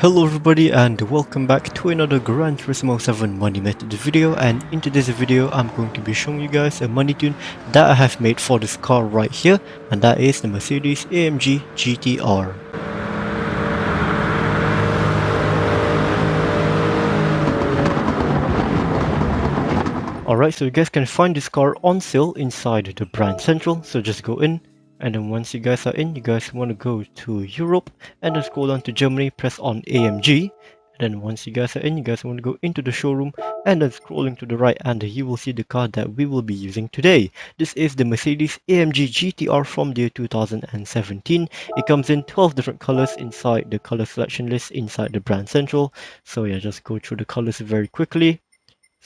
Hello everybody and welcome back to another Gran Turismo 7 money method video, and in today's video I'm going to be showing you guys a money tune that I have made for this car right here, and that is the Mercedes-AMG GT R. Alright, so you guys can find this car on sale inside the brand central, so just go in. And then once you guys are in, you guys want to go to Europe and then scroll down to Germany, press on AMG. And then once you guys are in, you guys want to go into the showroom and then scrolling to the right, and you will see the car that we will be using today. This is the Mercedes-AMG GT R from the year 2017. It comes in 12 different colors inside the color selection list inside the brand central. So yeah, just go through the colors very quickly.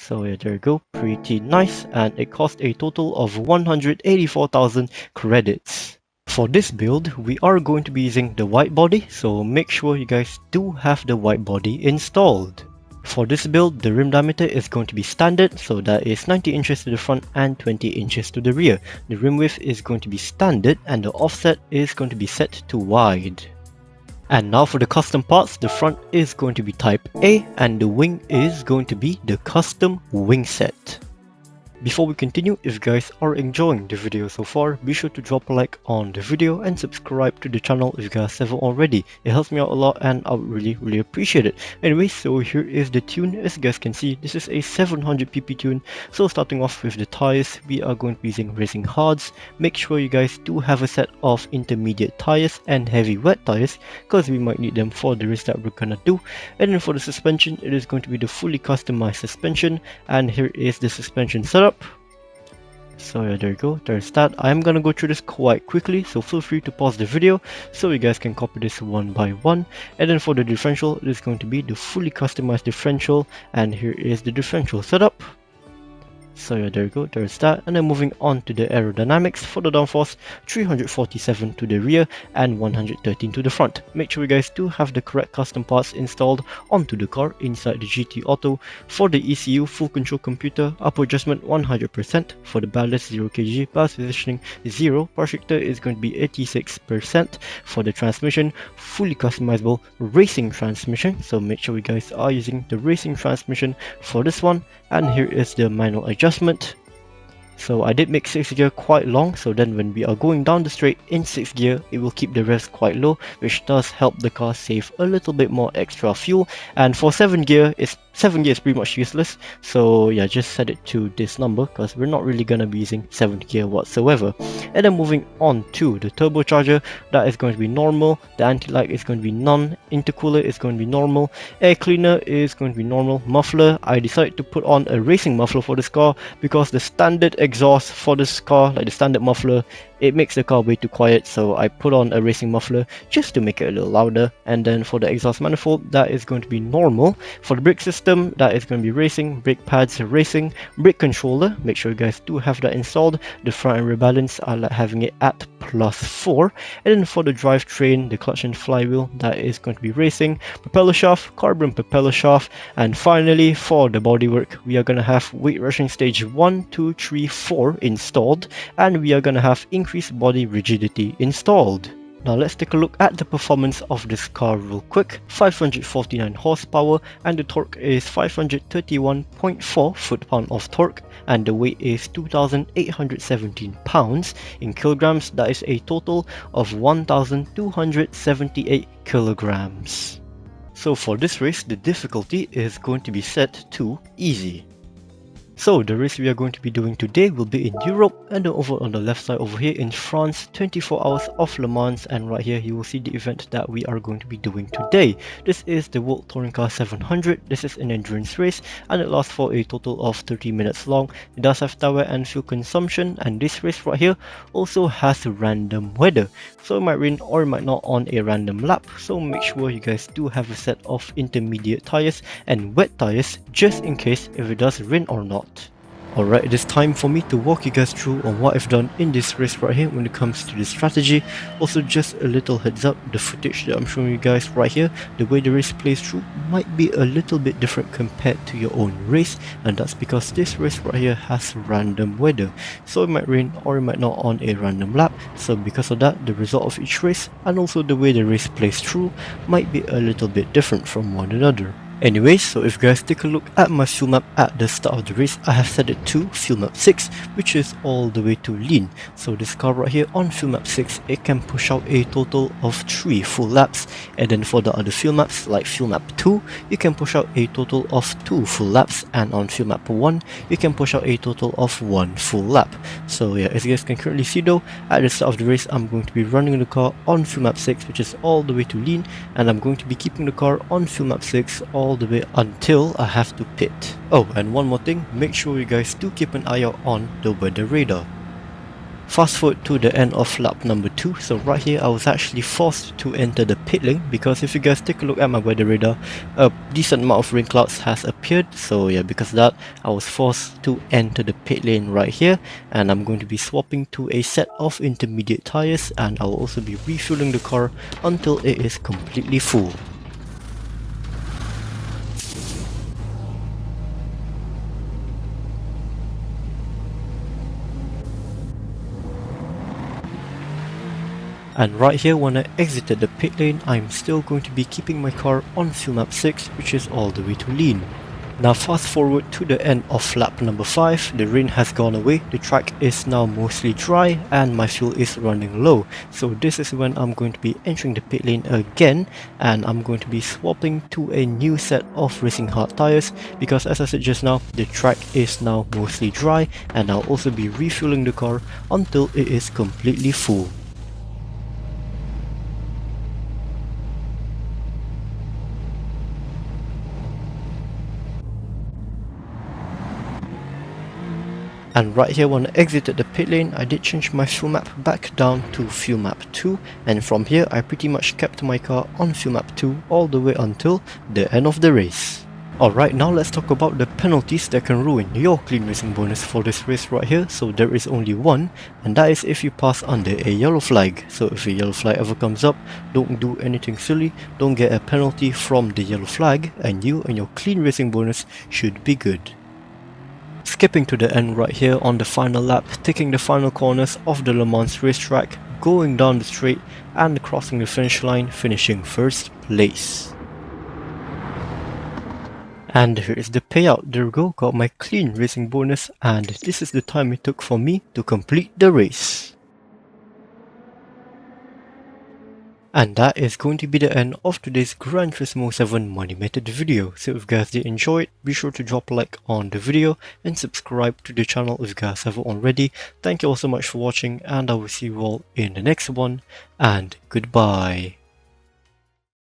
So yeah, there you go, pretty nice, and it cost a total of 184,000 credits. For this build, we are going to be using the white body, so make sure you guys do have the white body installed. For this build, the rim diameter is going to be standard, so that is 90 inches to the front and 20 inches to the rear. The rim width is going to be standard and the offset is going to be set to wide. And now for the custom parts, the front is going to be type A and the wing is going to be the custom wing set. Before we continue, if you guys are enjoying the video so far, be sure to drop a like on the video and subscribe to the channel if you guys haven't already. It helps me out a lot and I would really appreciate it. Anyway, so here is the tune. As you guys can see, this is a 700 pp tune. So starting off with the tires, we are going to be using racing hards. Make sure you guys do have a set of intermediate tires and heavy wet tires, because we might need them for the race that we're gonna do. And then for the suspension, it is going to be the fully customized suspension, and here is the suspension setup. So yeah, there you go, there's that. I'm gonna go through this quite quickly, so feel free to pause the video so you guys can copy this one by one. And then for the differential, it is going to be the fully customized differential, and here is the differential setup. So yeah, there you go, there's that. And then moving on to the aerodynamics, for the downforce, 347 to the rear and 113 to the front. Make sure you guys do have the correct custom parts installed onto the car inside the GT Auto. For the ECU, full control computer, upper adjustment 100%. For the ballast, 0 kg, ballast positioning 0, power shifter is going to be 86%. For the transmission, fully customizable racing transmission, so make sure you guys are using the racing transmission for this one. And here is the manual adjustment. So I did make 6th gear quite long, so then when we are going down the straight in 6th gear, it will keep the revs quite low, which does help the car save a little bit more extra fuel. And for 7th gear, 7th gear is pretty much useless, so yeah, just set it to this number because we're not really gonna be using 7th gear whatsoever. And then moving on to the turbocharger, that is going to be normal, the anti-lag is going to be none, intercooler is going to be normal, air cleaner is going to be normal, muffler, I decided to put on a racing muffler for this car because the standard exhaust for this car, like the standard muffler, it makes the car way too quiet, so I put on a racing muffler just to make it a little louder. And then for the exhaust manifold, that is going to be normal. For the brake system, that is going to be racing, brake pads racing, brake controller, make sure you guys do have that installed. The front and rear balance, I like having it at +4. And then for the drivetrain, the clutch and flywheel, that is going to be racing, propeller shaft, carbon propeller shaft. And finally, for the bodywork, we are going to have weight reduction stage 1, 2, 3, 4 installed, and we are going to have increased body rigidity installed. Now let's take a look at the performance of this car real quick. 549 horsepower and the torque is 531.4 foot-pound of torque, and the weight is 2,817 pounds. In kilograms, that is a total of 1,278 kilograms. So for this race, the difficulty is going to be set to easy. So the race we are going to be doing today will be in Europe, and then over on the left side over here in France, 24 hours of Le Mans, and right here you will see the event that we are going to be doing today. This is the World Touring Car 700. This is an endurance race and it lasts for a total of 30 minutes long. It does have tire and fuel consumption, and this race right here also has random weather. So it might rain or it might not on a random lap, so make sure you guys do have a set of intermediate tires and wet tires just in case if it does rain or not. Alright, it is time for me to walk you guys through on what I've done in this race right here when it comes to the strategy. Also, just a little heads up, the footage that I'm showing you guys right here, the way the race plays through might be a little bit different compared to your own race, and that's because this race right here has random weather. So it might rain or it might not on a random lap, so because of that, the result of each race and also the way the race plays through might be a little bit different from one another. Anyways, so if you guys take a look at my fuel map at the start of the race, I have set it to fuel map 6, which is all the way to lean. So this car right here on fuel map 6, it can push out a total of 3 full laps, and then for the other fuel maps like fuel map 2, you can push out a total of 2 full laps, and on fuel map 1, you can push out a total of 1 full lap. So yeah, as you guys can currently see though, at the start of the race, I'm going to be running the car on fuel map 6, which is all the way to lean, and I'm going to be keeping the car on fuel map 6 all the way until I have to pit. Oh, and one more thing, make sure you guys do keep an eye out on the weather radar. Fast forward to the end of lap number 2, so right here I was actually forced to enter the pit lane because if you guys take a look at my weather radar, a decent amount of rain clouds has appeared. So yeah, because of that, I was forced to enter the pit lane right here, and I'm going to be swapping to a set of intermediate tires, and I'll also be refueling the car until it is completely full. And right here when I exited the pit lane, I'm still going to be keeping my car on fuel map 6, which is all the way to lean. Now fast forward to the end of lap number 5, the rain has gone away, the track is now mostly dry and my fuel is running low. So this is when I'm going to be entering the pit lane again, and I'm going to be swapping to a new set of racing hard tires because as I said just now, the track is now mostly dry, and I'll also be refueling the car until it is completely full. And right here when I exited the pit lane, I did change my fuel map back down to fuel map 2, and from here I pretty much kept my car on fuel map 2 all the way until the end of the race. Alright, now let's talk about the penalties that can ruin your clean racing bonus for this race right here. So there is only one, and that is if you pass under a yellow flag. So if a yellow flag ever comes up, don't do anything silly, don't get a penalty from the yellow flag, and you and your clean racing bonus should be good. Skipping to the end right here on the final lap, taking the final corners of the Le Mans racetrack, going down the straight and crossing the finish line, finishing first place. And here is the payout. There we go, got my clean racing bonus, and this is the time it took for me to complete the race. And that is going to be the end of today's Gran Turismo 7 Money Method video. So if you guys did enjoy it, be sure to drop a like on the video and subscribe to the channel if you guys haven't already. Thank you all so much for watching, and I will see you all in the next one, and goodbye.